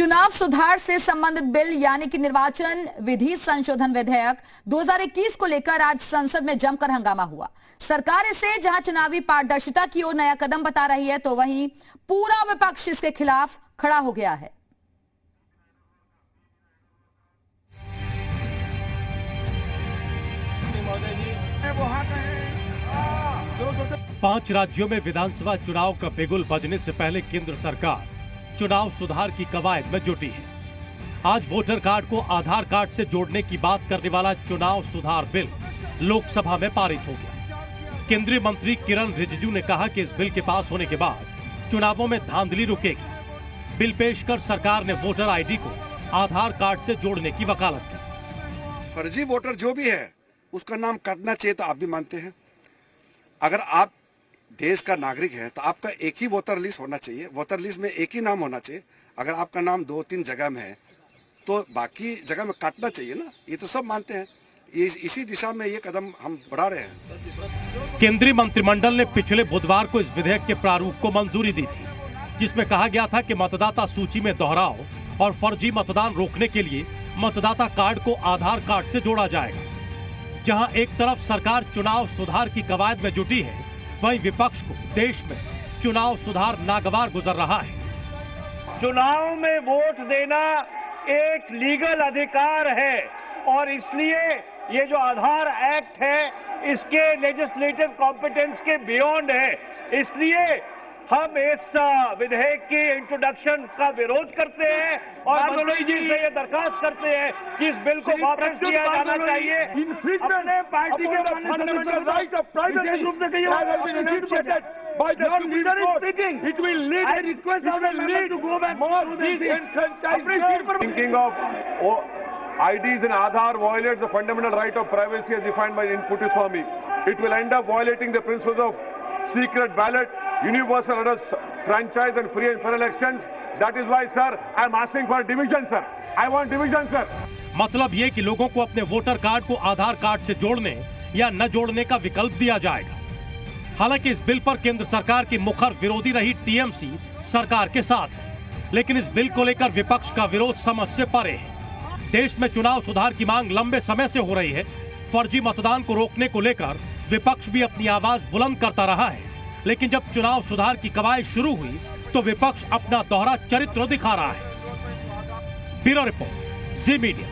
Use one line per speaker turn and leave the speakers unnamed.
चुनाव सुधार से संबंधित बिल यानी कि निर्वाचन विधि संशोधन विधेयक 2021 को लेकर आज संसद में जमकर हंगामा हुआ। सरकार इसे जहां चुनावी पारदर्शिता की ओर नया कदम बता रही है, तो वहीं पूरा विपक्ष इसके खिलाफ खड़ा हो गया है।
पांच राज्यों में विधानसभा चुनाव का बिगुल बजने से पहले केंद्र सरकार चुनाव सुधार की कवायद में जुटी है। आज वोटर कार्ड को आधार कार्ड से जोड़ने की बात करने वाला चुनाव सुधार बिल लोकसभा में पारित हो गया। केंद्रीय मंत्री किरण रिजिजू ने कहा कि इस बिल के पास होने के बाद चुनावों में धांधली रुकेगी। बिल पेश कर सरकार ने वोटर आईडी को आधार कार्ड से जोड़ने की वकालत की।
फर्जी वोटर जो भी है उसका नाम कटना चाहिए, तो आप भी मानते हैं। अगर आप देश का नागरिक है तो आपका एक ही वोटर लिस्ट होना चाहिए, वोटर लिस्ट में एक ही नाम होना चाहिए। अगर आपका नाम 2-3 जगह में है तो बाकी जगह में काटना चाहिए ना, ये तो सब मानते हैं। इसी दिशा में ये कदम हम बढ़ा रहे हैं।
केंद्रीय मंत्रिमंडल ने पिछले बुधवार को इस विधेयक के प्रारूप को मंजूरी दी थी, जिसमें कहा गया था कि मतदाता सूची में दोहराव और फर्जी मतदान रोकने के लिए मतदाता कार्ड को आधार कार्ड से जोड़ा जाएगा। जहां एक तरफ सरकार चुनाव सुधार की कवायद में जुटी है, वहीं विपक्ष को देश में चुनाव सुधार नागवार गुजर रहा है।
चुनाव में वोट देना एक लीगल अधिकार है और इसलिए ये जो आधार एक्ट है इसके लेजिस्लेटिव कॉम्पिटेंस के बियॉन्ड है। इसलिए हम इस विधेयक के इंट्रोडक्शन का विरोध करते हैं और मनोज जी से ये दरखास्त करते हैं कि इस बिल को वापस किया जाना चाहिए। अपने पार्टी के फंडामेंटल राइट ऑफ प्राइवेसी रूप से कहिए by the leader is speaking. It will lead. I request our leader to go back more desensitized. Thinking of IDs and Aadhaar violates the fundamental right of privacy as defined by Puttaswamy. It will end up violating the principles of secret ballot, universal adult franchise and free and fair elections. That is why, sir, I am asking for division, sir. I want division, sir.
मतलब ये कि लोगों को अपने voter card को आधार card से जोड़ने या न जोड़ने का विकल्प दिया जाएगा। हालांकि इस बिल पर केंद्र सरकार की मुखर विरोधी रही टीएमसी सरकार के साथ है, लेकिन इस बिल को लेकर विपक्ष का विरोध समझ से परे है। देश में चुनाव सुधार की मांग लंबे समय से हो रही है। फर्जी मतदान को रोकने को लेकर विपक्ष भी अपनी आवाज बुलंद करता रहा है, लेकिन जब चुनाव सुधार की कवायद शुरू हुई तो विपक्ष अपना दोहरा चरित्र दिखा रहा है। ब्यूरो रिपोर्ट, जी मीडिया।